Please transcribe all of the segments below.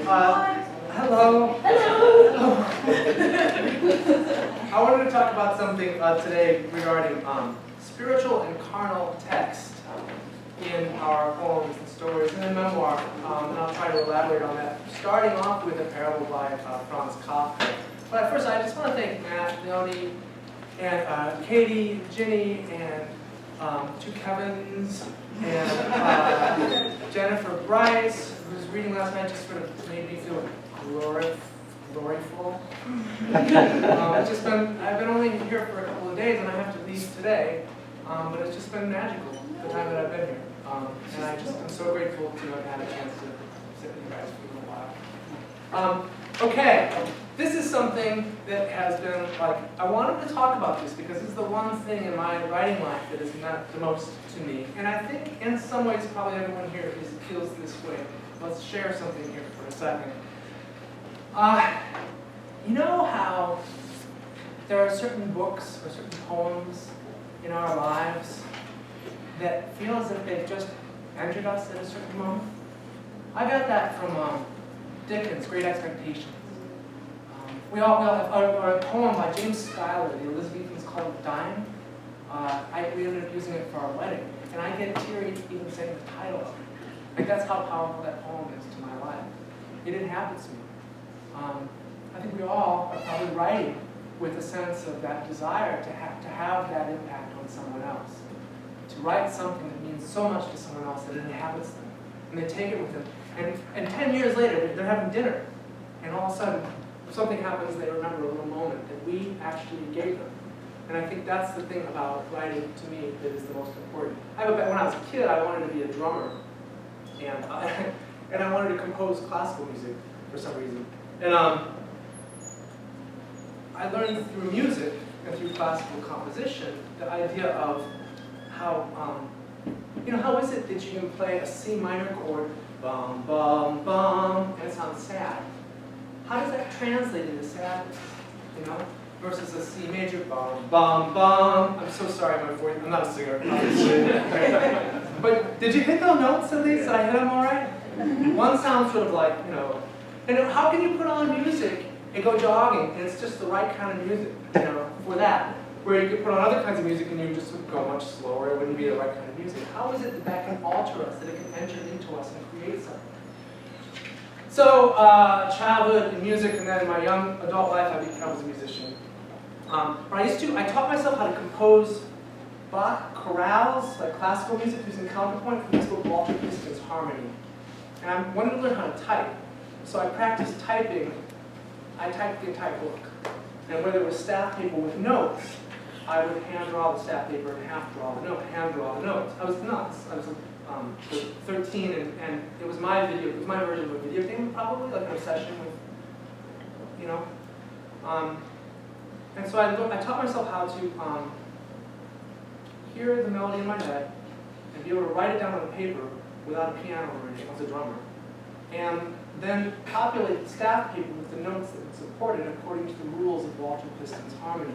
Hello. Hello. I wanted to talk about something today regarding spiritual and carnal text in our poems and stories and in memoir, and I'll try to elaborate on that, starting off with a parable by Franz Kafka. But first, I just want to thank Matt, Leonie, and Katie, Ginny, and two Kevins, and Jennifer Bryce, whose reading last night just sort of made me feel gloryful. I've been only here for a couple of days, and I have to leave today, but it's just been magical, the time that I've been here. And I'm so grateful to have had a chance to sit with you guys for a little while. Okay, this is something that has been, I wanted to talk about this because it's the one thing in my writing life that has meant the most to me. And I think in some ways probably everyone here feels this way. Let's share something here for a second. You know how there are certain books or certain poems in our lives that feel as if they've just entered us at a certain moment? I got that from Dickens' Great Expectations. We all have a poem by James Schuyler, the Elizabethans called Dying. We ended up using it for our wedding, and I get teary even saying the title of it. That's how powerful that poem is to my life. It inhabits me. I think we all are probably writing with a sense of that desire to have that impact on someone else. To write something that means so much to someone else that it inhabits them. And they take it with them. And 10 years later, they're having dinner. And all of a sudden, something happens, they remember a little moment that we actually gave them. And I think that's the thing about writing to me that is the most important. When I was a kid, I wanted to be a drummer. And I wanted to compose classical music for some reason. And I learned through music and through classical composition the idea of how, how is it that you can play a C minor chord, bum, bum, bum, and it sounds sad? How does that translate into sadness, versus a C major, bum, bum, bum. I'm so sorry, my voice, I'm not a singer, obviously. But did you hit those notes at least? Did I hit them all right? One sounds sort of like, and how can you put on music and go jogging, and it's just the right kind of music, for that? Where you could put on other kinds of music and you just would go much slower, it wouldn't be the right kind of music. How is it that can alter us, that it can enter into us and create something? So, childhood and music, and then in my young adult life, I was a musician. I taught myself how to compose Bach chorales, like classical music, using counterpoint from this book, Walter Piston's Harmony. And I wanted to learn how to type. So I practiced typing. I typed the entire book. And whether it was staff paper with notes, I would hand draw the staff paper and hand draw the notes. I was nuts. I was 13, and it was my version of a video game, probably, like an obsession with, and so I taught myself how to hear the melody in my head and be able to write it down on paper without a piano or anything. I was a drummer. And then populate the staff paper with the notes that would support it according to the rules of Walter Piston's Harmony.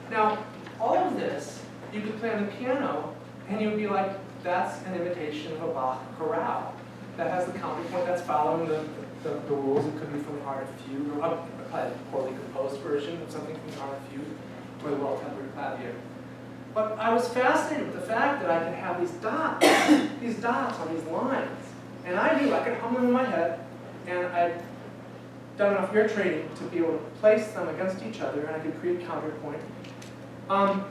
Now, all of this, you could play on the piano, and you would be like, that's an imitation of a Bach chorale. That has the counterpoint, that's following the rules. It could be from the Art of Fugue, or a poorly composed version of something from the Art of Fugue, or the Well-Tempered Clavier. But I was fascinated with the fact that I could have these dots on these lines. And I knew I could hum them in my head, and I'd done enough ear training to be able to place them against each other, and I could create counterpoint. And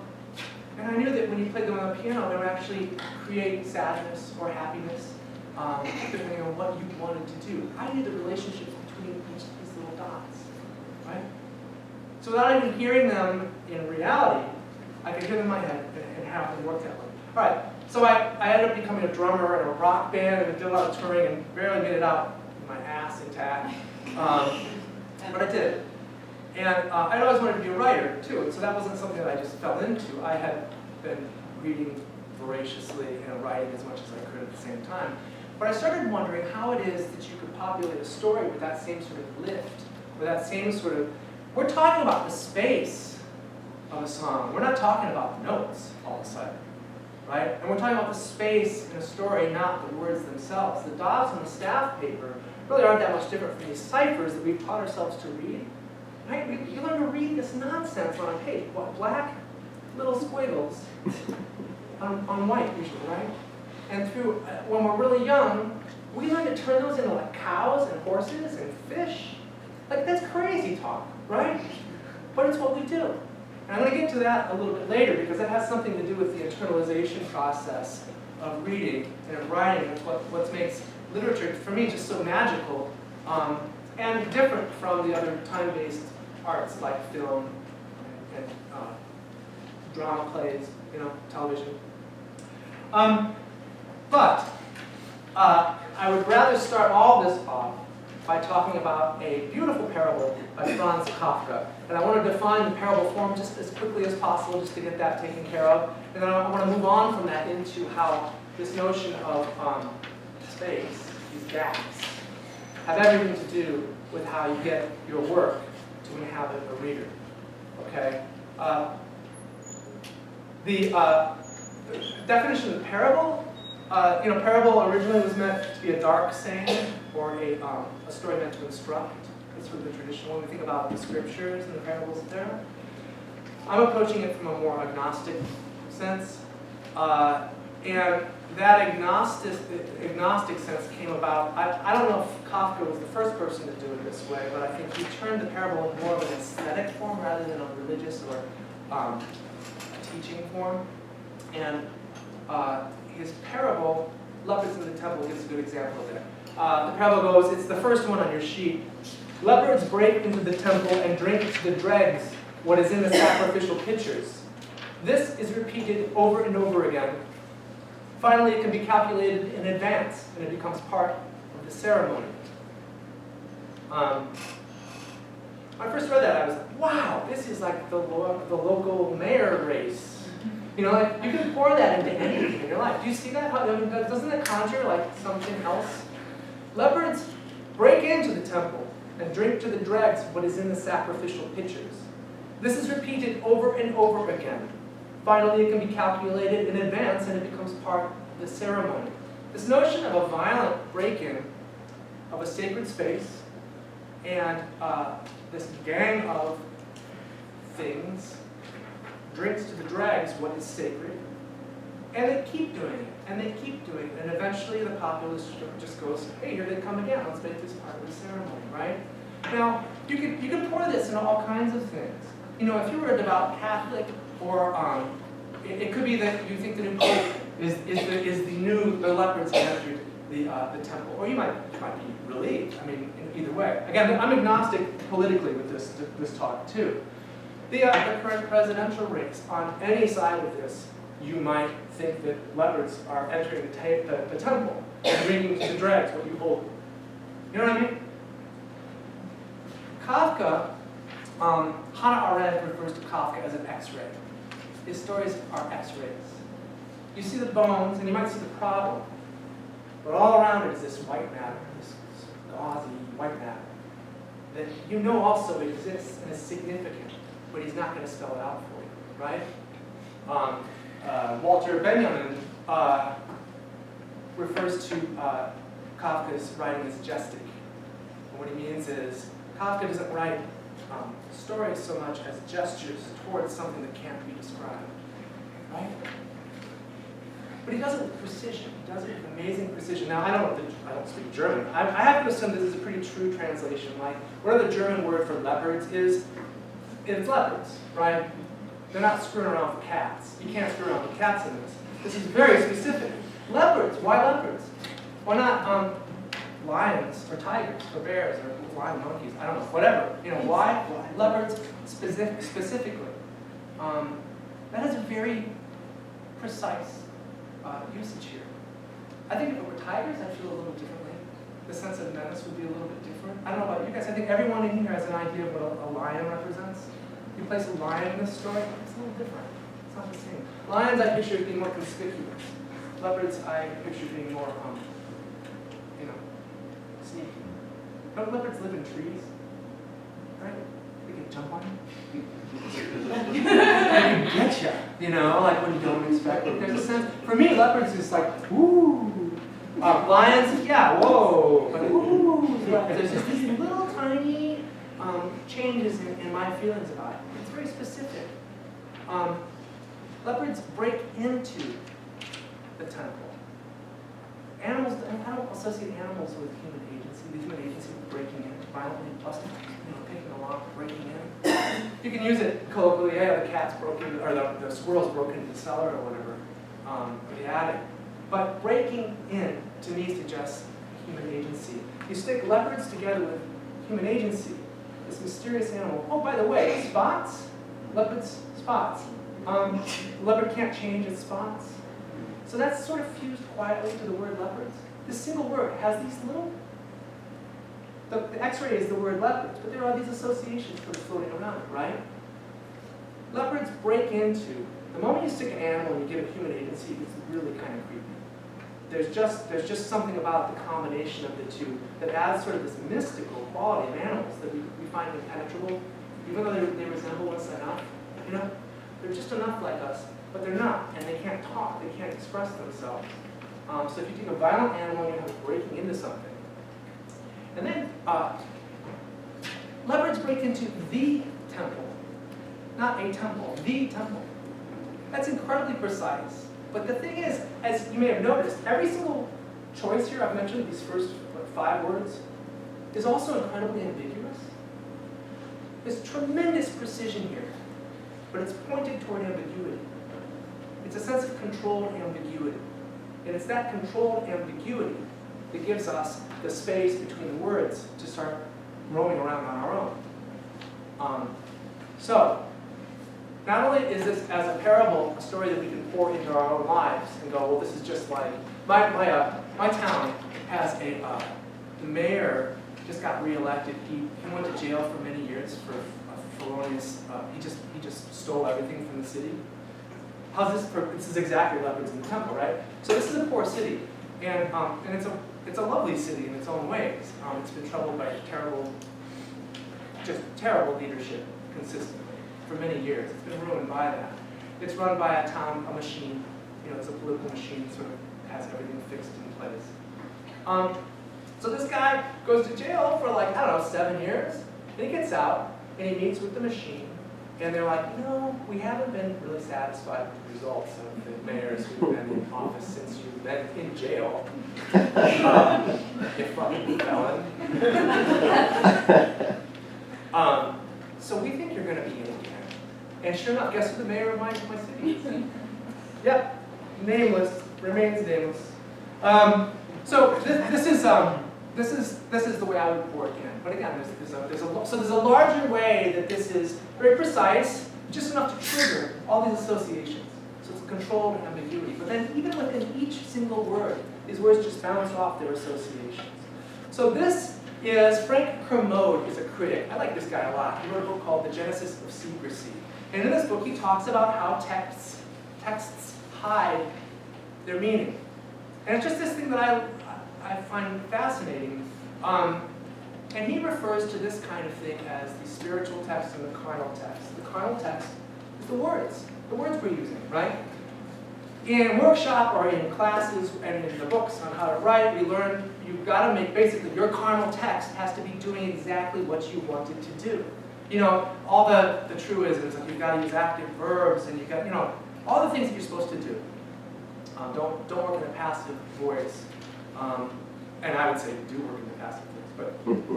I knew that when you played them on the piano, they would actually create sadness or happiness, depending on what you wanted to do. I knew the relationships between each of these little dots, right? So without even hearing them in reality, I could hear them in my head and have them work that way. All right, so I ended up becoming a drummer in a rock band, and I did a lot of touring and barely made it out with my ass intact, but I did. And I'd always wanted to be a writer, too, and so that wasn't something that I just fell into. I had been reading voraciously and writing as much as I could at the same time. But I started wondering how it is that you could populate a story with that same sort of lift, with that same sort of... We're talking about the space of a song. We're not talking about the notes all of a sudden, right? And we're talking about the space in a story, not the words themselves. The dots on the staff paper really aren't that much different from these ciphers that we've taught ourselves to read. Right? You learn to read this nonsense on a page. What, black little squiggles on white usually, right? And through, when we're really young, we learn to turn those into like cows and horses and fish. Like, that's crazy talk, right? But it's what we do. And I'm going to get to that a little bit later because that has something to do with the internalization process of reading and writing. It's what makes literature, for me, just so magical and different from the other time-based arts like film and drama plays, television. But I would rather start all this off by talking about a beautiful parable by Franz Kafka. And I want to define the parable form just as quickly as possible, just to get that taken care of. And then I want to move on from that into how this notion of space, these gaps, have everything to do with how you get your work to inhabit a reader. Okay? The definition of parable, parable originally was meant to be a dark saying or a story meant to instruct. That's sort of the traditional when we think about the scriptures and the parables there. I'm approaching it from a more agnostic sense. And that agnostic sense came about, I don't know if Kafka was the first person to do it this way, but I think he turned the parable in more of an aesthetic form rather than a religious or a teaching form. And his parable, Leopards in the Temple, gives a good example of it. The parable goes, it's the first one on your sheet. Leopards break into the temple and drink to the dregs what is in the sacrificial pitchers. This is repeated over and over again. Finally, it can be calculated in advance, and it becomes part of the ceremony. When I first read that, I was like, wow, this is like the local mayor race. You can pour that into anything in your life. Do you see that? Doesn't it conjure like something else? Leopards break into the temple and drink to the dregs what is in the sacrificial pitchers. This is repeated over and over again. Finally, it can be calculated in advance and it becomes part of the ceremony. This notion of a violent break-in of a sacred space and this gang of things drinks to the dregs what is sacred, and they keep doing it, and they keep doing it, and eventually the populace just goes, hey, here they come again, let's make this part of the ceremony, right? Now, you can pour this in all kinds of things. If you were a devout Catholic, or it could be that you think the new Pope is the Leopards that entered the temple, or you might be relieved. I mean, in either way. Again, I'm agnostic politically with this talk too. The current presidential race, on any side of this, you might think that leopards are entering the temple and drinking to the dregs what you hold. You know what I mean? Kafka, Hannah Arendt refers to Kafka as an X-ray. His stories are X-rays. You see the bones, and you might see the problem, but all around it is this white matter, this gauzy white matter, that you know also exists and is significant, but he's not going to spell it out for you, right? Walter Benjamin refers to Kafka's writing as gestic. And what he means is Kafka doesn't write stories so much as gestures towards something that can't be described, right? But he does it with precision. He does it with amazing precision. Now, I don't speak German. I have to assume this is a pretty true translation. Like, whatever the German word for leopards is, it's leopards, right? They're not screwing around with cats. You can't screw around with cats in this. This is very specific. Leopards. Why leopards? Why not lions or tigers or bears or lion monkeys? I don't know. Whatever. Why leopards specifically? That is a very precise usage here. I think if it were tigers, I'd feel a little differently. The sense of menace would be a little bit different. I don't know about you guys. I think everyone in here has an idea of what a lion represents. You place a lion in this story, it's a little different. It's not the same. Lions I picture as being more conspicuous. Leopards I picture being more, sneaky. Don't leopards live in trees? Right? They can jump on you. They can get you, like when you don't expect it. There's a sense, for me, leopards is like, ooh, Lions, yeah, whoa. But there's just these little tiny changes in my feelings about it. It's very specific. Leopards break into the temple. Animals, I don't associate animals with human agency. The human agency with breaking in, violently busting, picking a lock, breaking in. You can use it colloquially. Yeah, the cat's broken, or the squirrel's broken into the cellar or whatever, or the attic. But breaking in, to me, suggests human agency. You stick leopards together with human agency, this mysterious animal. Oh, by the way, spots? Leopards, spots. Leopard can't change its spots. So that's sort of fused quietly to the word leopards. This single word has these little, the X-ray is the word leopards, but there are these associations sort of floating around, right? Leopards break into, the moment you stick an animal and you give it human agency, it's really kind of creepy. There's just something about the combination of the two that adds sort of this mystical quality of animals that we find impenetrable, even though they resemble us enough. They're just enough like us, but they're not, and they can't talk, they can't express themselves. So if you take a violent animal and you have it breaking into something, and then leopards break into the temple, not a temple, the temple. That's incredibly precise. But the thing is, as you may have noticed, every single choice here, I've mentioned these first 5 words, is also incredibly ambiguous. There's tremendous precision here, but it's pointed toward ambiguity. It's a sense of controlled ambiguity. And it's that controlled ambiguity that gives us the space between the words to start roaming around on our own. So, not only is this as a parable, a story that we can pour into our own lives and go, well, this is just like, my town has the mayor just got reelected. He went to jail for many years for felonious, he just stole everything from the city. How's this this is exactly leopards in the temple, right? So this is a poor city, and it's a lovely city in its own ways. It's been troubled by terrible leadership consistently for many years. It's been ruined by that. It's run by a machine. It's a political machine that sort of has everything fixed in place. So this guy goes to jail for 7 years. Then he gets out and he meets with the machine, and they're like, we haven't been really satisfied with the results of the mayors who've been in office since you've been in jail. You fucking felon. So we think you're going to be in again. And sure enough, guess who the mayor of my city is? Yep, nameless, remains nameless. So this is the way I would pour it in. But again, there's a larger way that this is very precise, just enough to trigger all these associations. So it's a controlled ambiguity. But then even within each single word, these words just bounce off their associations. So this is, Frank Kermode is a critic. I like this guy a lot. He wrote a book called The Genesis of Secrecy. And in this book, he talks about how texts hide their meaning. And it's just this thing that I find fascinating. And he refers to this kind of thing as the spiritual text and the carnal text. The carnal text is the words we're using, right? In workshop or in classes and in the books on how to write, we learn you've got to make, basically, your carnal text has to be doing exactly what you want it to do. All the truisms, like you've got to use active verbs, and you've got, all the things that you're supposed to do. Don't work in a passive voice. And I would say do work in the passive voice, but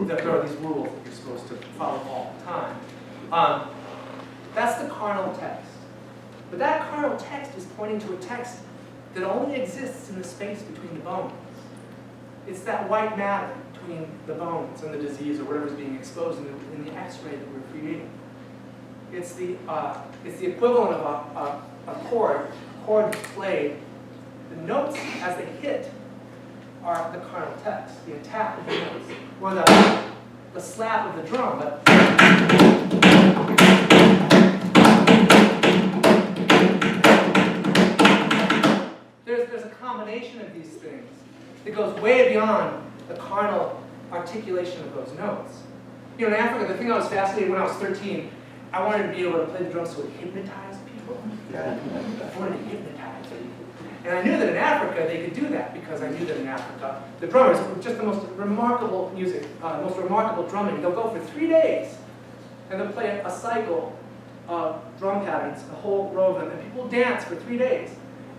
there are these rules that you're supposed to follow all the time. That's the carnal text. But that carnal text is pointing to a text that only exists in the space between the bones. It's that white matter between the bones and the disease or whatever's being exposed in the X-ray that we're creating. It's the equivalent of a chord that's played. The notes, as they hit, are the carnal text, the attack of the notes, or the slap of the drum. But there's a combination of these things that goes way beyond the carnal articulation of those notes. In Africa, the thing I was fascinated when I was 13, I wanted to be able to play the drums so it hypnotized people. I wanted to hypnotize people. And I knew that in Africa they could do that because I knew that in Africa the drummers were just the most remarkable music, most remarkable drumming. They'll go for 3 days and they'll play a cycle of drum patterns, a whole row of them, and people dance for 3 days.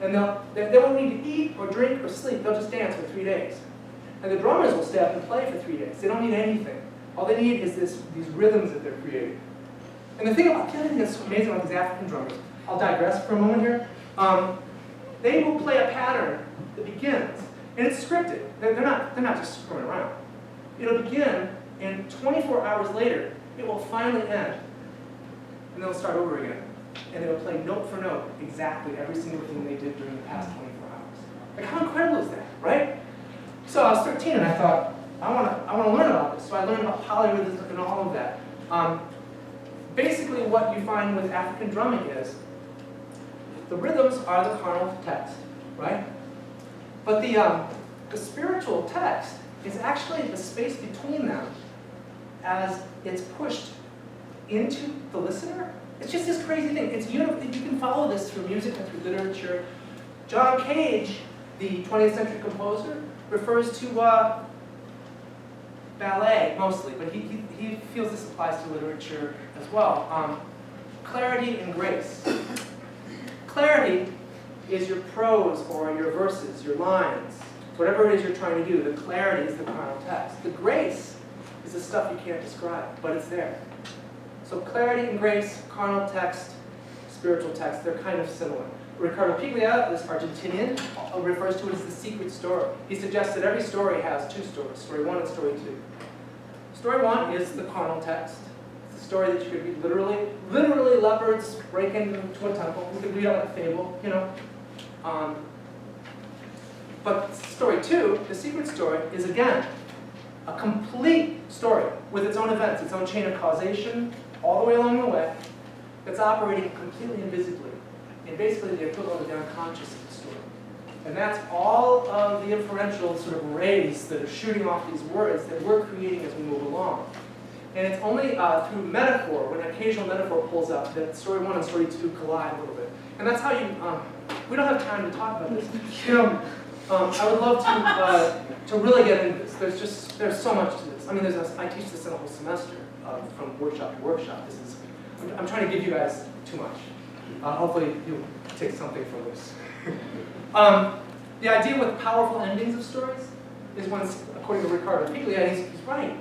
And they won't need to eat or drink or sleep, they'll just dance for 3 days. And the drummers will stay up and play for 3 days. They don't need anything. All they need is these rhythms that they're creating. And the other thing that's so amazing about these African drummers, I'll digress for a moment here. They will play a pattern that begins, and it's scripted. They're not just screwing around. It'll begin, and 24 hours later, it will finally end. And they'll start over again. And they'll play note for note exactly every single thing they did during the past 24 hours. Like, how incredible is that, right? So I was 13 and I thought, I want to learn about this. So I learned about polyrhythms and all of that. Basically what you find with African drumming is the rhythms are the carnal text, right? But the spiritual text is actually the space between them as it's pushed into the listener. It's just this crazy thing. It's uniform. You can follow this through music and through literature. John Cage, the 20th century composer, refers to ballet mostly, but he feels this applies to literature as well. Clarity and grace. Clarity is your prose or your verses, your lines, whatever it is you're trying to do. The clarity is the carnal text. The grace is the stuff you can't describe, but it's there. So clarity and grace, carnal text, spiritual text, they're kind of similar. Ricardo Piglia, this Argentinian, refers to it as the secret story. He suggests that every story has two stories, story one and story two. Story one is the carnal text. It's a story that you could read literally. Literally, leopards break into a temple. You could read it like a fable, you know. But story two, the secret story, is again a complete story with its own events, its own chain of causation, all the way along the way, that's operating completely invisibly, and basically the equivalent of the unconscious of the story. And that's all of the inferential sort of rays that are shooting off these words that we're creating as we move along. And it's only through metaphor, when an occasional metaphor pulls up, that story one and story two collide a little bit. And that's how you, we don't have time to talk about this. You know, I would love to really get into this. There's so much to this. I mean, I teach this in a whole semester, from workshop to workshop. I'm trying to give you guys too much. Hopefully you'll take something from this. The idea with powerful endings of stories is when, according to Ricardo Piglia, he's right.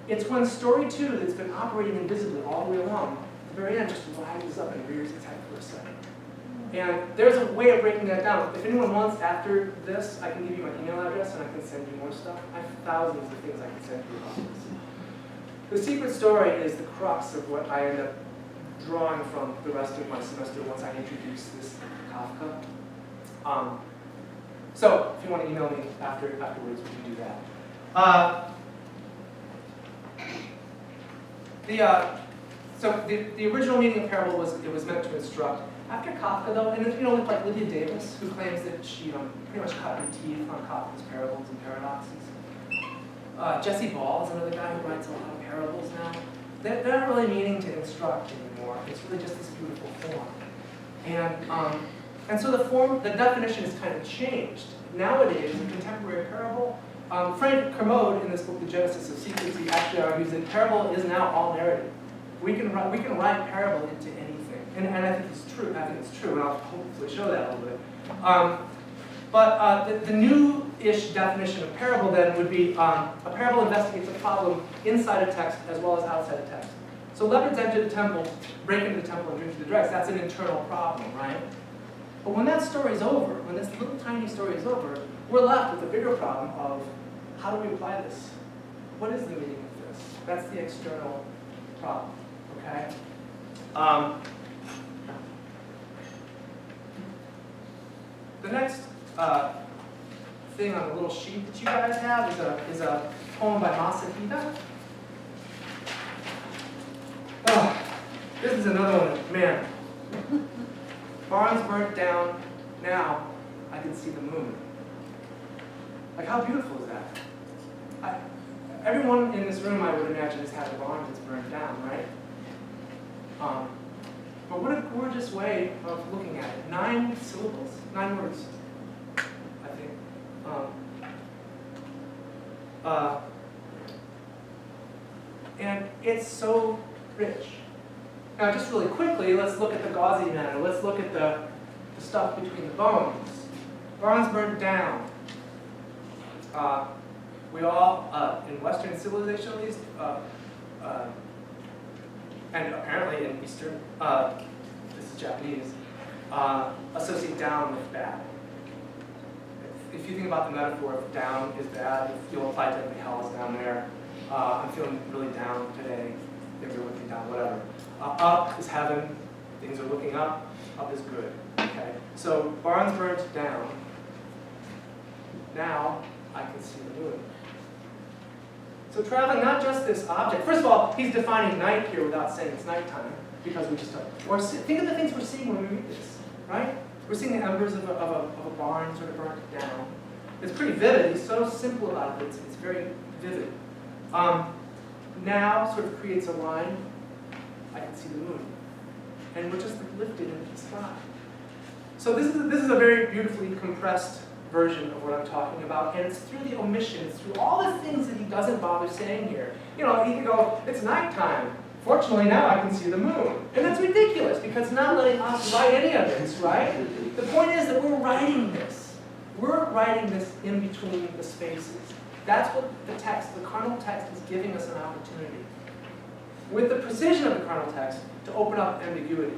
It's when story two that's been operating invisibly all the way along, at the very end, just rises up and rears its head for a second. And there's a way of breaking that down. If anyone wants, after this, I can give you my email address and I can send you more stuff. I have thousands of things I can send you about this. The secret story is the crux of what I end up drawing from the rest of my semester once I introduce this Kafka. So, if you want to email me afterwards, we can do that. The original meaning of parable was it was meant to instruct. After Kafka, though, and you know, like Lydia Davis, who claims that she pretty much cut her teeth on Kafka's parables and paradoxes. Jesse Ball is another guy who writes a lot of parables now. They're not really meaning to instruct anymore. It's really just this beautiful form. And so the definition is kind of changed. Nowadays, in contemporary parable, Frank Kermode, in this book, The Genesis of Secrets, he actually argues that parable is now all narrative. We can write parable into anything. And I think it's true. I think it's true, and I'll hopefully show that a little bit. But the new-ish definition of parable then would be a parable investigates a problem inside a text as well as outside a text. So leopards enter the temple, break into the temple, and drink the dregs. That's an internal problem, right? But when that story is over, when this little tiny story is over, we're left with a bigger problem of how do we apply this? What is the meaning of this? That's the external problem, okay? The next thing on the little sheet that you guys have is a poem by Masahida. Oh, this is another one, man. Barns burnt down, now I can see the moon. Like, how beautiful is that? Everyone in this room, I would imagine, has had a barn that's burned down, right? But what a gorgeous way of looking at it. 9 syllables, 9 words, I think. And it's so rich. Now, just really quickly, let's look at the gauzy manner. Let's look at the stuff between the bones. Barns burned down. We all, in Western civilization at least, and apparently in Eastern, this is Japanese, associate down with bad. If you think about the metaphor of down is bad, you'll apply it to hell is down there. I'm feeling really down today. Things are looking down, whatever. Up is heaven. Things are looking up. Up is good. Okay. So barns burnt down. Now I can see the moon. So traveling, not just this object. First of all, he's defining night here without saying it's nighttime, because we just don't. Or think of the things we're seeing when we read this, right? We're seeing the embers of a barn sort of burnt down. It's pretty vivid. He's so simple about it, it's very vivid. Now sort of creates a line. I can see the moon. And we're just lifted into the sky. So this is a very beautifully compressed version of what I'm talking about, and it's through the omission, it's through all the things that he doesn't bother saying here. You know, he could go, it's nighttime. Fortunately, now I can see the moon. And that's ridiculous, because it's not letting us write any of this, right? The point is that we're writing this. We're writing this in between the spaces. That's what the text, the carnal text, is giving us an opportunity. With the precision of the carnal text, to open up ambiguity.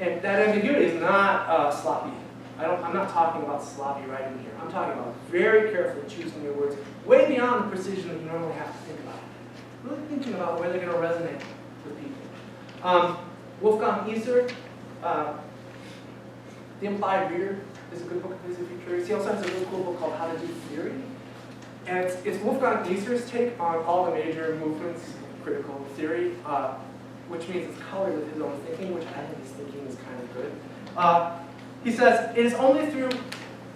And that ambiguity is not sloppy. I'm not talking about sloppy writing here. I'm talking about very carefully choosing your words, way beyond the precision that you normally have to think about. Really thinking about where they're going to resonate with people. Wolfgang Iser, The Implied Reader, is a good book of his if you're curious. He also has a really cool book called How to Do Theory. And it's Wolfgang Iser's take on all the major movements of critical theory, which means it's colored with his own thinking, which I think his thinking is kind of good. He says, it is only through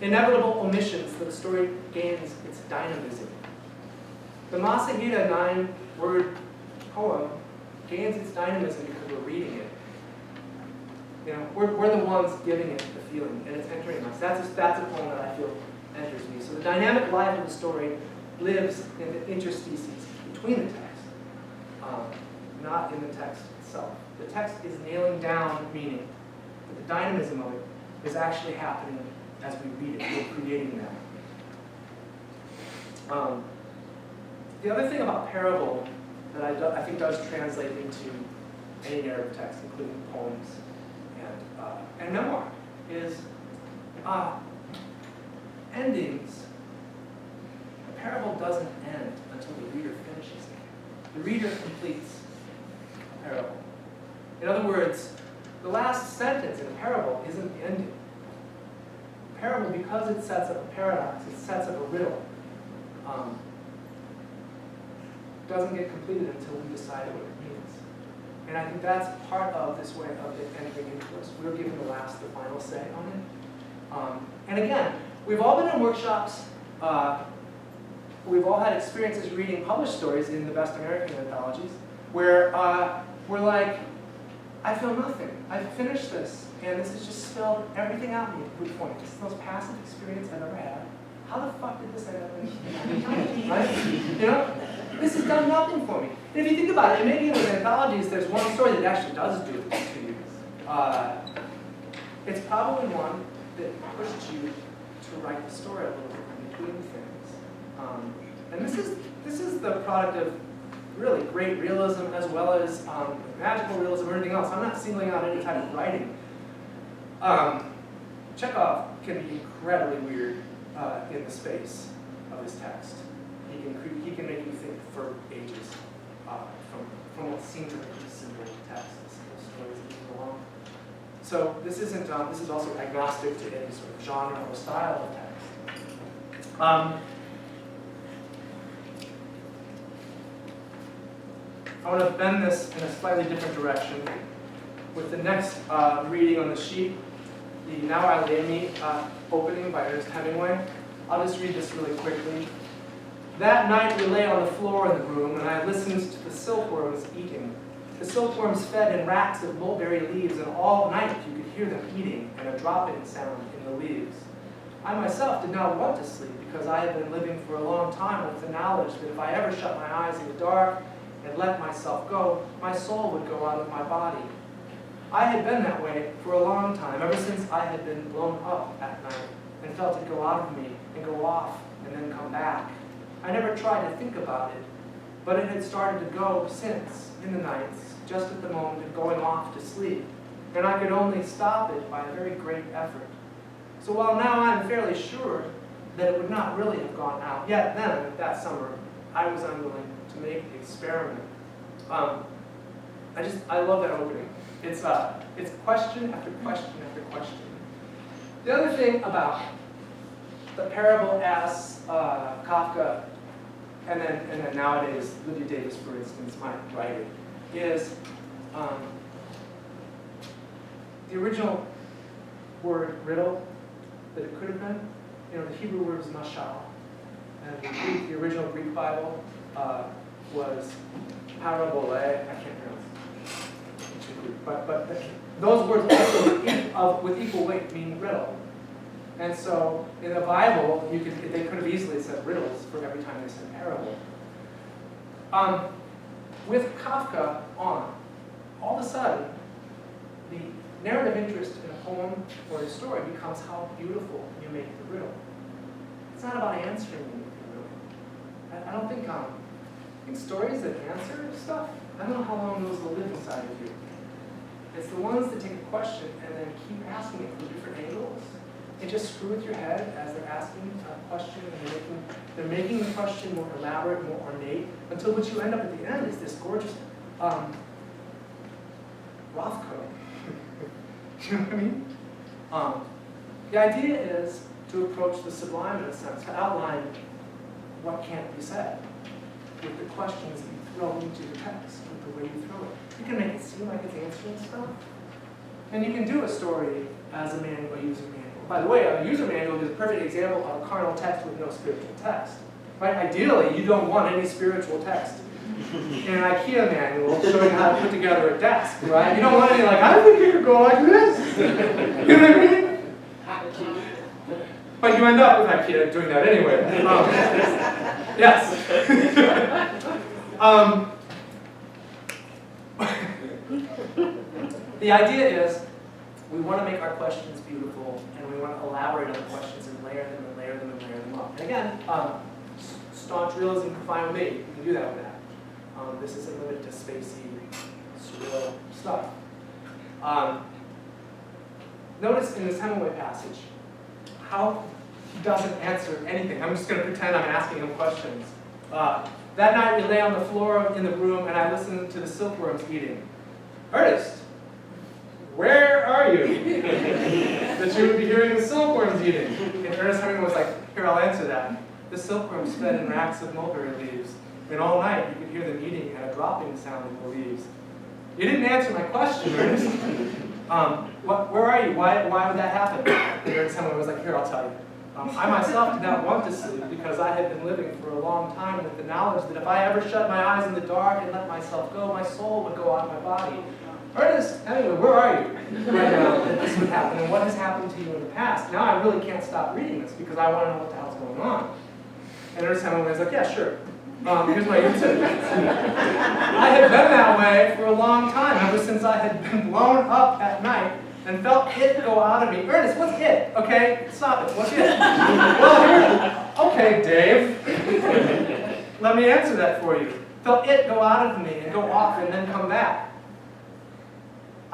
inevitable omissions that a story gains its dynamism. The Masahida 9-word poem gains its dynamism because we're reading it. You know, we're the ones giving it the feeling, and it's entering us. That's a poem that I feel enters me. So the dynamic life of the story lives in the interstices between the text, not in the text itself. The text is nailing down meaning, but the dynamism of it is actually happening as we read it. We're creating that. The other thing about parable that I think does translate into any narrative text, including poems and memoir, is endings. A parable doesn't end until the reader finishes it. The reader completes a parable. In other words, the last sentence in a parable isn't the ending. A parable, because it sets up a paradox, it sets up a riddle, doesn't get completed until we decide what it means. And I think that's part of this way of it entering into us. We're given the final say on it. And again, we've all been in workshops, we've all had experiences reading published stories in the best American anthologies, where we're like, I feel nothing. I've finished this, and this has just spilled everything out of me at good point. This is the most passive experience I've ever had. How the fuck did this end up in right? You know? This has done nothing for me. And if you think about it, maybe in those anthologies, there's one story that actually does do it to you. It's probably one that pushed you to write the story a little bit in between things. And this is the product of really great realism as well as magical realism or anything else. I'm not singling out any type of writing. Chekhov can be incredibly weird in the space of his text. He can make you think for ages from what seems like a simple text, simple stories that move along. So this isn't. This is also agnostic to any sort of genre or style of text. I want to bend this in a slightly different direction with the next reading on the sheet, the Now I Lay Me opening by Ernest Hemingway. I'll just read this really quickly. That night we lay on the floor in the room, and I listened to the silkworms eating. The silkworms fed in racks of mulberry leaves, and all night you could hear them eating and a dropping sound in the leaves. I myself did not want to sleep because I had been living for a long time with the knowledge that if I ever shut my eyes in the dark and let myself go, my soul would go out of my body. I had been that way for a long time, ever since I had been blown up at night and felt it go out of me and go off and then come back. I never tried to think about it, but it had started to go since, in the nights, just at the moment of going off to sleep, and I could only stop it by a very great effort. So while now I am fairly sure that it would not really have gone out, yet then, that summer, I was unwilling to make the experiment. I love that opening. It's question after question after question. The other thing about the parable as Kafka, and then nowadays Lydia Davis, for instance, might write it, is the original word riddle that it could have been. The Hebrew word was mashal, and the original Greek Bible was parabole. I can't pronounce it, but those words also with equal weight mean riddle. And so in the Bible, they could have easily said riddles for every time they said parable. With Kafka on, all of a sudden, the narrative interest in a poem or a story becomes how beautiful you make the riddle. It's not about answering anything, really. I think stories that answer stuff, I don't know how long those will live inside of you. It's the ones that take a question and then keep asking it from different angles. And just screw with your head as they're asking a question, and they're making the question more elaborate, more ornate, until what you end up at the end is this gorgeous Rothko. You know what I mean? The idea is to approach the sublime in a sense, to outline what can't be said with the questions that you throw into the text, with the way you throw it. You can make it seem like it's answering stuff. And you can do a story as a manual, a user manual. By the way, a user manual is a perfect example of a carnal text with no spiritual text. Right? Ideally, you don't want any spiritual text in an IKEA manual showing how to put together a desk, right? You don't want any I think you could go like this. You know what I mean? But you end up with IKEA doing that anyway. Yes. The idea is we want to make our questions beautiful, and we want to elaborate on the questions and layer them and layer them and layer them up. And again, staunch realism can fine with me. You can do that with that. This isn't limited to spacey, surreal stuff. Notice in this Hemingway passage how he doesn't answer anything. I'm just going to pretend I'm asking him questions. That night we lay on the floor in the room, and I listened to the silkworms eating. Ernest, where are you? That you would be hearing the silkworms eating. And Ernest Hemingway was like, here, I'll answer that. The silkworms fed in racks of mulberry leaves, and all night you could hear them eating and a dropping sound in the leaves. You didn't answer my question, Ernest. Where are you? Why would that happen? And Ernest Hemingway was like, here, I'll tell you. I myself did not want to sleep because I had been living for a long time with the knowledge that if I ever shut my eyes in the dark and let myself go, my soul would go out of my body. Ernest, anyway, where are you right now that this would happen, and what has happened to you in the past? Now I really can't stop reading this because I want to know what the hell's going on. And Ernest Hemingway was like, yeah, sure. Here's my answer. I had been that way for a long time, ever since I had been blown up at night and felt it go out of me. Ernest, what's it? Okay, stop it. What's it? Well, here. Okay, Dave. Let me answer that for you. Felt it go out of me and go off and then come back.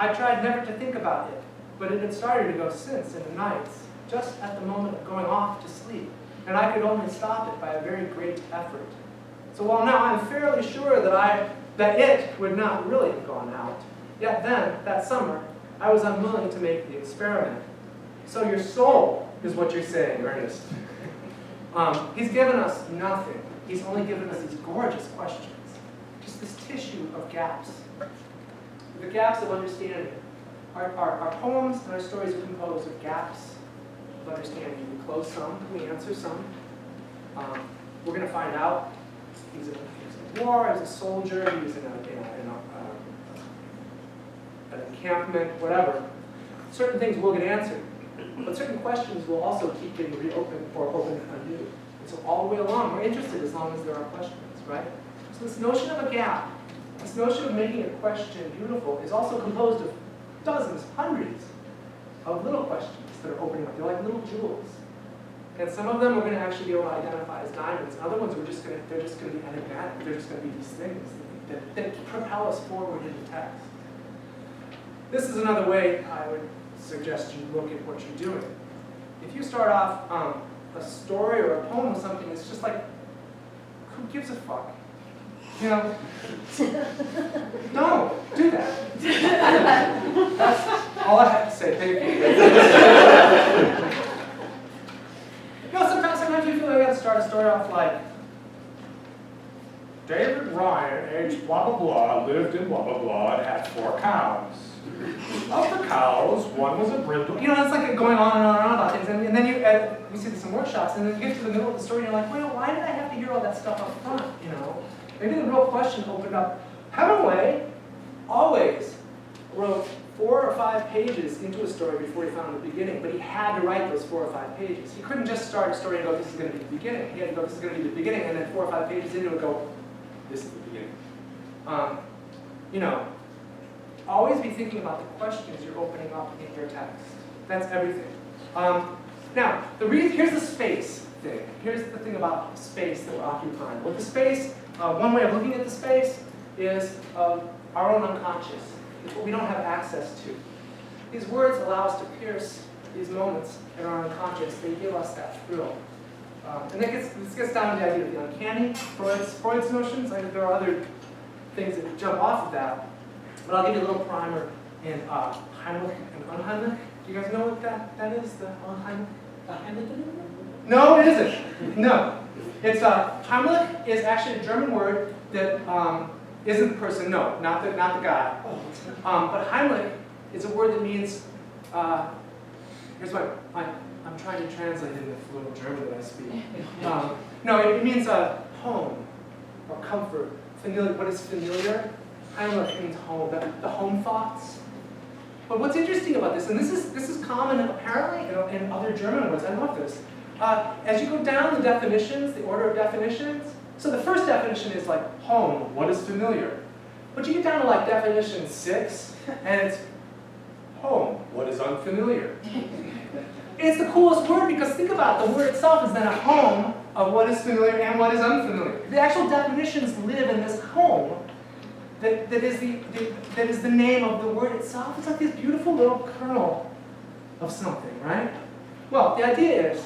I tried never to think about it, but it had started to go since in the nights, just at the moment of going off to sleep, and I could only stop it by a very great effort. So while now I'm fairly sure that it would not really have gone out, yet then, that summer, I was unwilling to make the experiment. So your soul is what you're saying, Ernest. He's given us nothing. He's only given us these gorgeous questions. Just this tissue of gaps. The gaps of understanding. Our poems and our stories are composed of gaps of understanding. We close some, we answer some. We're going to find out he's in a war, as a soldier, he was in a encampment, whatever, certain things will get answered. But certain questions will also keep getting reopened or opened anew. And so all the way along, we're interested as long as there are questions, right? So this notion of a gap, this notion of making a question beautiful is also composed of dozens, hundreds of little questions that are opening up. They're like little jewels. And some of them we're going to actually be able to identify as diamonds. Other ones they're just going to be enigmatic. They're just going to be these things that propel us forward in the text. This is another way I would suggest you look at what you're doing. If you start off a story or a poem or something, it's just like, who gives a fuck? You know, don't do that. That's all I have to say. Thank you. You know, sometimes you feel like you have to start a story off like, David Ryan, aged blah blah blah, lived in blah blah blah, and had 4 cows. Of the cows, one was a brindle. You know, it's like going on and on and on about things. And then we see this in workshops, and then you get to the middle of the story, and you're like, well, why did I have to hear all that stuff up front? You know, maybe the real question opened up. Hemingway always wrote 4 or 5 pages into a story before he found the beginning, but he had to write those 4 or 5 pages. He couldn't just start a story and go, this is going to be the beginning. He had to go, this is going to be the beginning, and then 4 or 5 pages into it go, this is the beginning. You know, always be thinking about the questions you're opening up in your text. That's everything. Now, here's the space thing. Here's the thing about space that we're occupying. Well, the space, one way of looking at the space is our own unconscious. It's what we don't have access to. These words allow us to pierce these moments in our unconscious. They give us that thrill. And this gets down to the idea of the uncanny, Freud's notions. I think there are other things that jump off of that. But I'll give you a little primer in Heimlich and Unheimlich. Do you guys know what that is, the Unheimlich? No, it isn't. No. It's Heimlich is actually a German word that isn't the person, no, not the guy. But Heimlich is a word that means, here's what I'm trying to translate in the fluent German that I speak. No, it means home or comfort. Familiar. What is familiar? Heimlich means home, the home thoughts. But what's interesting about this, and this is common apparently in other German words, I love this. As you go down the definitions, the order of definitions, so the first definition is like home, what is familiar? But you get down to like definition 6, and it's home, what is unfamiliar? It's the coolest word because think about it, the word itself is then a home of what is familiar and what is unfamiliar. The actual definitions live in this home that is the name of the word itself. It's like this beautiful little kernel of something, right? Well, the idea is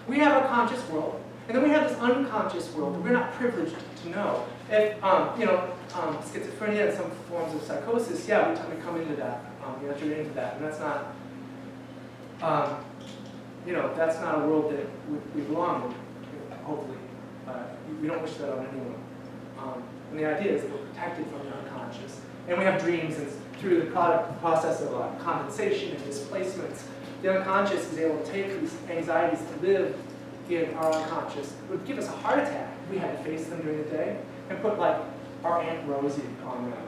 we have a conscious world, and then we have this unconscious world that we're not privileged to know. If schizophrenia and some forms of psychosis, yeah, we come into that. We enter into that, and that's not, that's not a world that we belong in. Hopefully, we don't wish that on anyone. And the idea is that we're protected from the unconscious, and we have dreams, and through the process of condensation and displacements, the unconscious is able to take these anxieties to live in our unconscious. It would give us a heart attack if we had to face them during the day and put like our Aunt Rosie on them,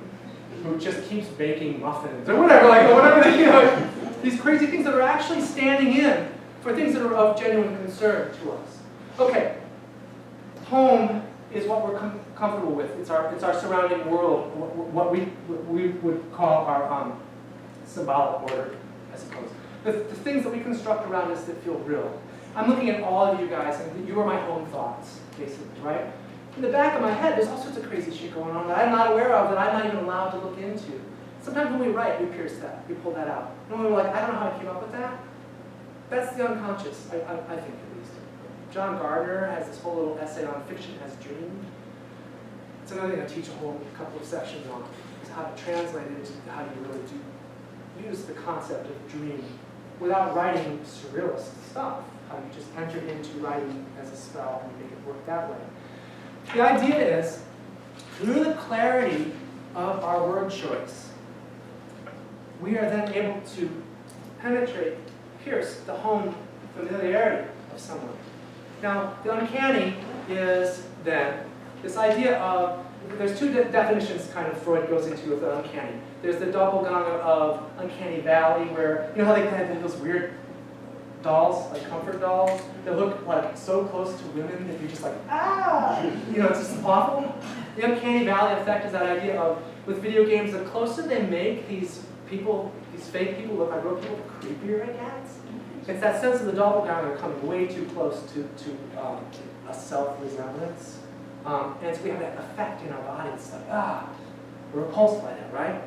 who just keeps baking muffins or whatever, these crazy things that are actually standing in for things that are of genuine concern to us. Okay, home is what we're comfortable with. It's our surrounding world, what we would call our symbolic order, I suppose. The things that we construct around us that feel real. I'm looking at all of you guys, and you are my home thoughts, basically, right? In the back of my head, there's all sorts of crazy shit going on that I'm not aware of, that I'm not even allowed to look into. Sometimes when we write, we pierce that, we pull that out. And when we're like, I don't know how I came up with that, that's the unconscious, I think at least. John Gardner has this whole little essay on fiction as dreamed. It's another thing I teach a whole couple of sections on, is how to translate it into how you really do use the concept of dream without writing surrealist stuff. How you just enter into writing as a spell and make it work that way. The idea is, through the clarity of our word choice, we are then able to penetrate, pierce the home familiarity of someone. Now, the uncanny is then this idea of there's two definitions kind of Freud goes into with the uncanny. There's the doppelganger of Uncanny Valley, where, you know how they have those weird dolls, like comfort dolls, that look like so close to women that you're just like, ah! You know, it's just awful. The Uncanny Valley effect is that idea of, with video games, the closer they make these people, these fake people look like real people, the creepier it gets. It's that sense of the doppelganger coming way too close to a self-resemblance. And so we have that effect in our body. It's like, we're repulsed by that, right?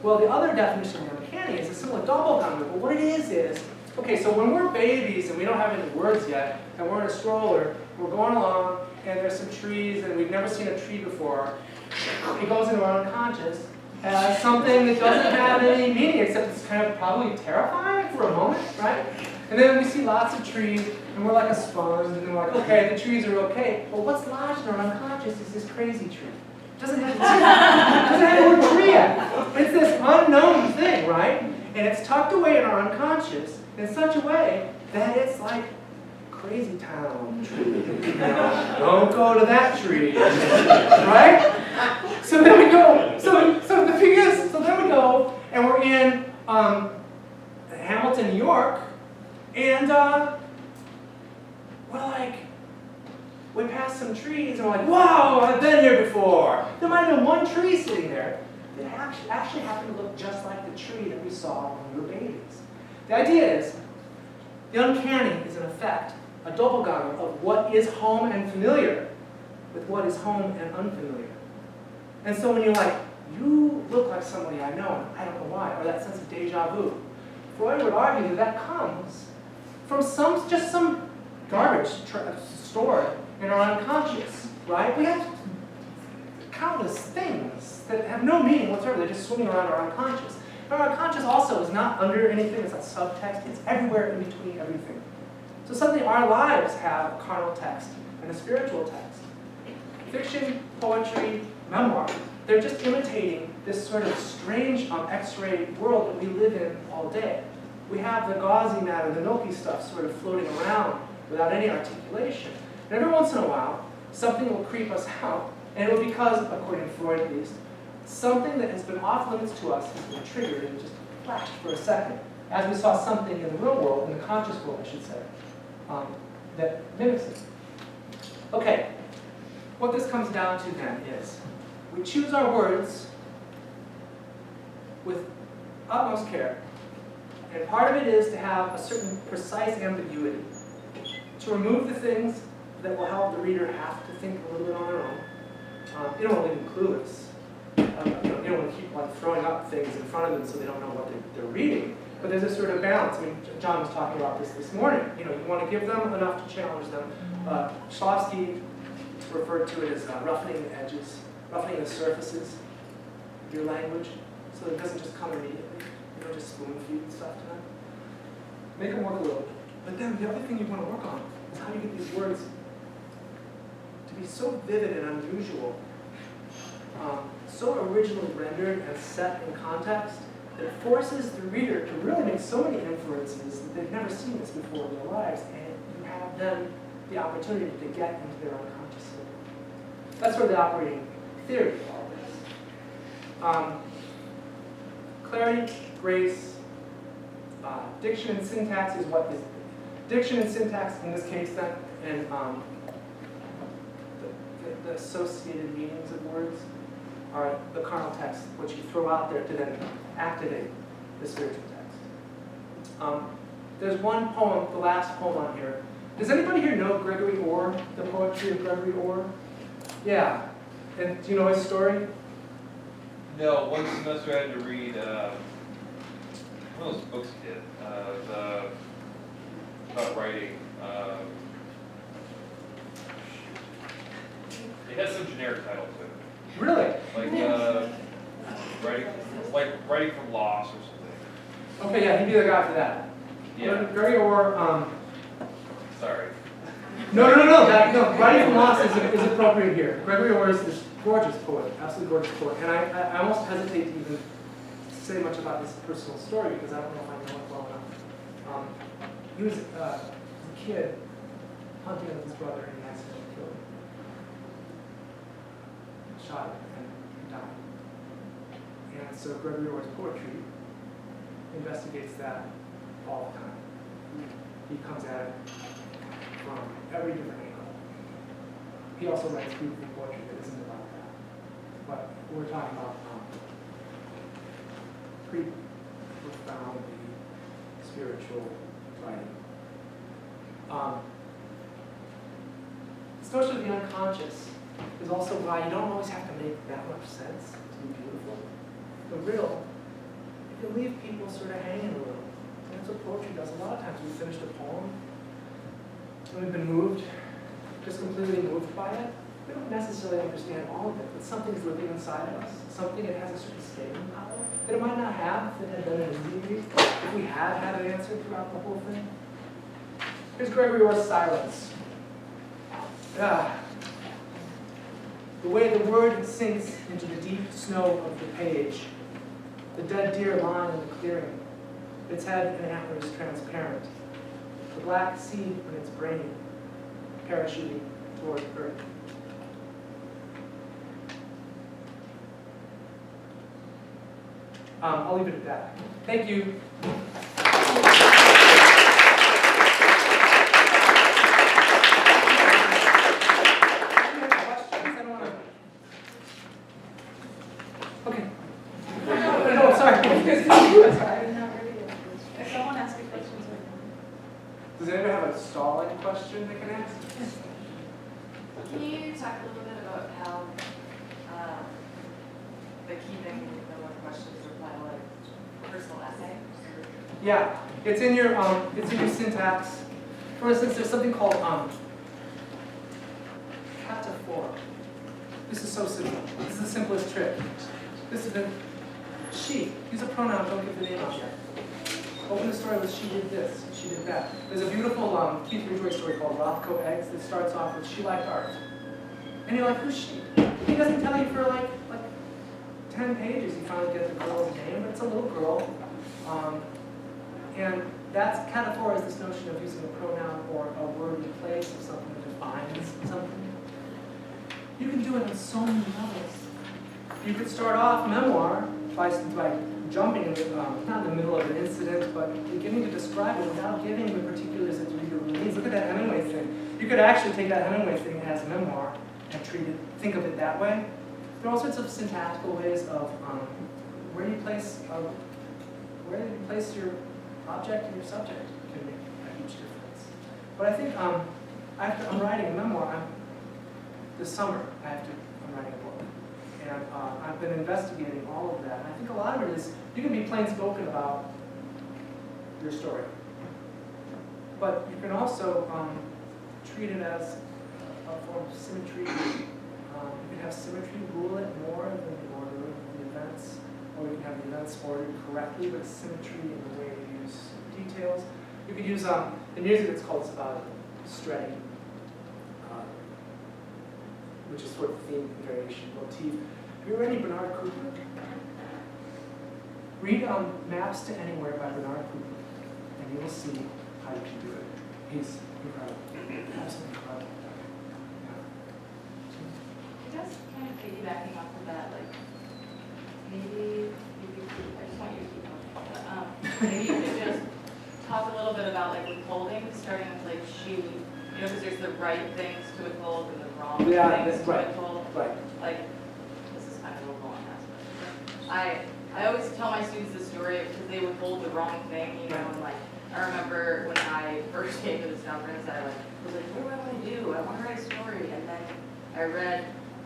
Well, the other definition of uncanny is a similar doppelganger, but what it is, okay, so when we're babies and we don't have any words yet, and we're in a stroller, we're going along, and there's some trees, and we've never seen a tree before, it goes into our unconscious as something that doesn't have any meaning, except it's kind of probably terrifying for a moment, right? And then we see lots of trees, and we're like a sponge, and then we're like, okay, the trees are okay, but what's lodged in our unconscious is this crazy tree. It doesn't have the word tree yet. It's this unknown thing, right? And it's tucked away in our unconscious in such a way that it's like crazy town tree. Don't go to that tree, right? So then we go. So the thing is, so then we go, and we're in Hamilton, New York, and we're like, we pass some trees, and we're like, whoa, I've been here before. There might have been one tree sitting there that actually happened to look just like the tree that we saw when we were babies. The idea is, the uncanny is an effect, a doppelganger of what is home and familiar with what is home and unfamiliar. And so when you're like, you look like somebody I know, and I don't know why, or that sense of deja vu, Freud would argue that that comes from just some garbage stored in our unconscious, right? We have countless things that have no meaning whatsoever. They're just swimming around our unconscious. And our unconscious also is not under anything. It's not subtext. It's everywhere in between everything. So suddenly our lives have a carnal text and a spiritual text. Fiction, poetry, memoir, they're just imitating this sort of strange X-ray world that we live in all day. We have the gauzy matter, the milky stuff sort of floating around without any articulation. And every once in a while, something will creep us out, and it will because, according to Freud at least, something that has been off limits to us has been triggered and just flashed for a second, as we saw something in the real world, in the conscious world, I should say, that mimics it. Okay, what this comes down to then is, we choose our words with utmost care. And part of it is to have a certain precise ambiguity, to remove the things that will help the reader have to think a little bit on their own. You don't want to leave them clueless. You don't want to keep like throwing up things in front of them so they don't know what they're reading. But there's a sort of balance. I mean, John was talking about this morning. You know, you want to give them enough to challenge them. Shklovsky referred to it as roughening the edges, roughening the surfaces of your language, so that it doesn't just come immediately. You don't just spoon feed stuff to them. Make them work a little bit. But then the other thing you want to work on is how you get these words to be so vivid and unusual, so originally rendered and set in context, that it forces the reader to really make so many inferences that they've never seen this before in their lives, and you have them the opportunity to get into their unconscious state. That's sort of the operating theory of all this. Clarity, grace, diction and syntax is what is diction and syntax in this case then, and the associated meanings of words are the carnal text, which you throw out there to then activate the spiritual text. There's one poem, the last poem on here. Does anybody here know Gregory Orr, the poetry of Gregory Orr? Yeah. And do you know his story? No, one semester I had to read one of those books he did about writing. It has some generic title to it. Really? Writing from loss or something. Okay, yeah, he'd be the guy for that. Yeah. Gregory Orr. Sorry. No. Writing from loss is appropriate here. Gregory Orr is this gorgeous poet, absolutely gorgeous poet, and I almost hesitate to even say much about his personal story because I don't know if I know it well enough. He was a kid hunting with his brother and he accidentally killed him. shot and died. And so Gregory Orr's poetry investigates that all the time. He comes at it from every different angle. He also writes beautiful poetry that isn't about that. But we're talking about pretty profoundly spiritual writing. This notion of the unconscious is also why you don't always have to make that much sense to be beautiful. The real, it can leave people sort of hanging a little. And that's what poetry does. A lot of times we finished a poem and we've been moved, just completely moved by it. We don't necessarily understand all of it, but something's living inside of us. Something that has a certain staying power that it might not have if it had been an easy read, if we had had an answer throughout the whole thing. Here's Gregory Orr's Silence. The way the word sinks into the deep snow of the page, the dead deer lying in the clearing, its head and antlers transparent, the black seed in its brain parachuting toward earth. I'll leave it at that. Thank you. Okay. No, sorry. If someone asks a question, Does anyone have a stalling question they can ask? can you talk a little bit about how the keeping the one questions reply to like personal essay? Yeah, it's in your syntax. For instance, there's something called cataphora. This is so simple. This is the simplest trick. This is a she. Use a pronoun. Don't give the name out yet. Open the story with she did this, she did that. There's a beautiful Keith Ridgway story called Rothko Eggs that starts off with she liked art, and you're like, who's she? He doesn't tell you for like 10 pages. You finally get the girl's name, but it's a little girl. And that's cataphora is this notion of using a pronoun or a word in place of something that defines something. You can do it on so many levels. You could start off memoir by jumping in not in the middle of an incident, but beginning to describe it without giving the particulars that the reader really needs. Look at that Hemingway thing. You could actually take that Hemingway thing as memoir and think of it that way. There are all sorts of syntactical ways of where you place your object and your subject can make a huge difference. But I think I'm writing a memoir. This summer I'm writing a book, and I've been investigating all of that. And I think a lot of it is you can be plain spoken about your story, but you can also treat it as a form of symmetry. You can have symmetry rule it more than the order of the events, or you can have the events ordered correctly with symmetry in the way you use details. You could use the music that's called Stredi, which is sort of theme, variation, motif. Have you read any Bernard Cooper? Read Maps to Anywhere by Bernard Cooper, and you will see how you can do it. He's incredible, absolutely incredible. Just kind of piggybacking off of that, like maybe I just want you to keep going. But, maybe you could just talk a little bit about like withholding, starting with like she, because there's the right things to withhold and the wrong things to withhold. Right. Like this is kind of a long aspect. I always tell my students this story because they withhold the wrong thing, and like I remember when I first came to this conference, I was like, what do I want to do? I want to write a story, and then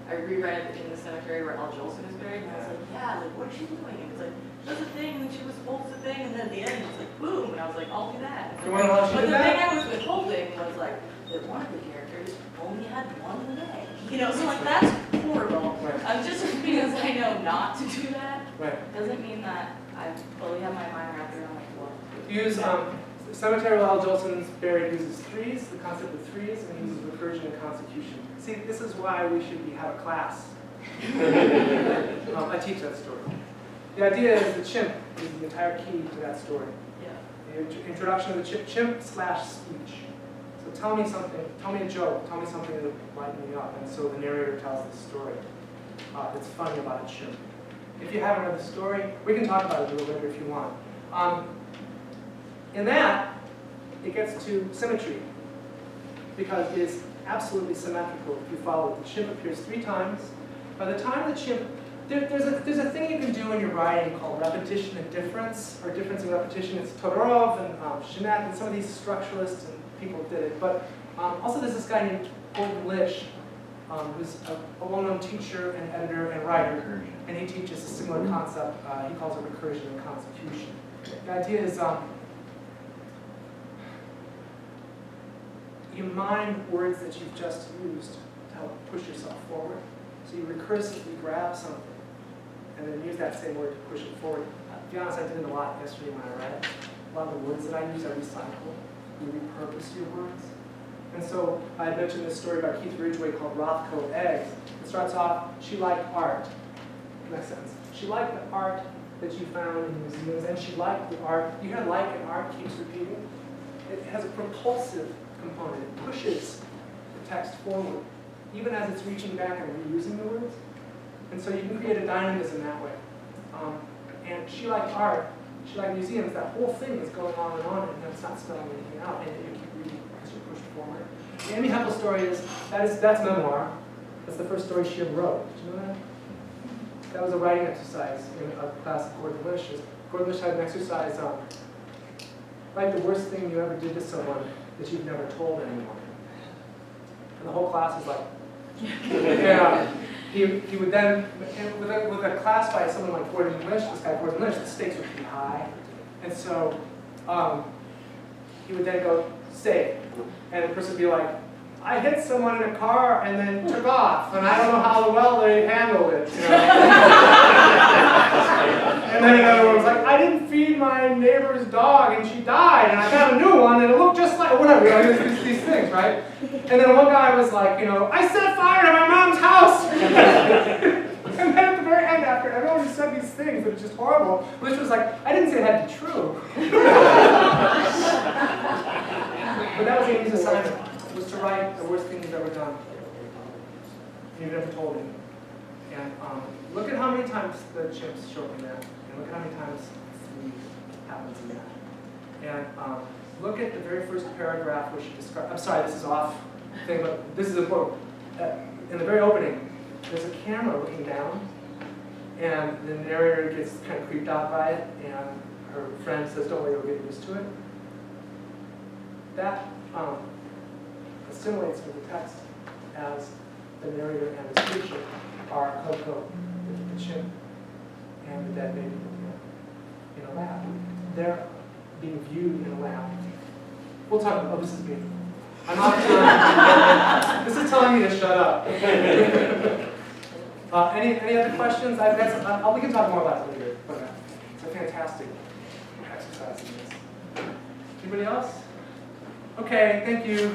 I reread In the Cemetery Where Al Jolson is Buried, and I was like, yeah, like, what is she doing? And it was like, she does a thing, and then she withholds the thing, and then at the end, it was like, boom, and I was like, I'll do that. But the thing I was withholding was like, that one of the characters only had one leg. So like, that's horrible. Right. Just because I know not to do that, Right. doesn't mean that I fully have my mind wrapped around like, what. Use Cemetery Where Al Jolson's Buried uses threes, the concept of threes, and uses recursion and consecution. See, this is why we should have a class. I teach that story. The idea is the chimp is the entire key to that story. Yeah. The introduction of the chimp / speech. So tell me something, tell me a joke, tell me something that will lighten me up. And so the narrator tells the story. that's funny about a chimp. If you haven't read the story, we can talk about it a little later if you want. In that, it gets to symmetry, because it is absolutely symmetrical if you follow it. The chimp appears 3 times. By the time the chimp, there's a thing you can do in your writing called repetition and difference, or difference and repetition. It's Todorov and Jeanette and some of these structuralists and people did it. But also there's this guy named Gordon Lish, who's a well-known teacher and editor and writer, and he teaches a similar concept. He calls it recursion and constitution. The idea is you mine words that you've just used to help push yourself forward. So you recursively grab something and then use that same word to push it forward. To be honest, I did it a lot yesterday when I read. A lot of the words that I use, I recycle. You repurpose your words. And so I had mentioned this story by Keith Ridgway called Rothko Eggs. It starts off, she liked art. Next sentence. She liked the art that you found in museums, and she liked the art. You hear like and art keeps repeating. It has a propulsive component. It pushes the text forward, even as it's reaching back and reusing the words. And so you can create a dynamism that way. And she liked art, she liked museums. That whole thing is going on, and it's not spelling anything out, and you keep reading as you push forward. The Amy Hempel story that's memoir. That's the first story she ever wrote. Did you know that? That was a writing exercise in a class of Gordon Lish. Gordon Lish had an exercise on write the worst thing you ever did to someone that you've never told anyone. And the whole class was like, yeah. He would then, with a class by someone like Gordon Lish, this guy Gordon Lish, the stakes would be high. And so he would then go, say it. And the person would be like, I hit someone in a car and then took off, and I don't know how well they handled it. You know? And then another one was like, I didn't feed my neighbor's dog and she died, and I found a new one and it looked just like, whatever, you know, these things, right? And then one guy was like, you know, I set fire to my mom's house. And then at the very end, after everyone just said these things that are just horrible, Lish was like, I didn't say it had to be true. But that was Amy's assignment, was to write the worst thing you've ever done. You've never told me. And look at how many times the chimps show up in that. And look at how many times 3 happens in that. And look at the very first paragraph where she describes, I'm sorry, this is off thing, but this is important. In the very opening, there's a camera looking down, and the narrator gets kind of creeped out by it, and her friend says, don't worry, you'll get used to it. That assimilates with the text as the narrator and the speaker are Coco, the chimp, and the dead baby in a lab. They're being viewed in a lab. We'll talk about, oh, this is me. I'm not telling this is telling me to shut up. Any other questions? We can talk more about it later, but it's a fantastic exercise in this. Anybody else? Okay, thank you.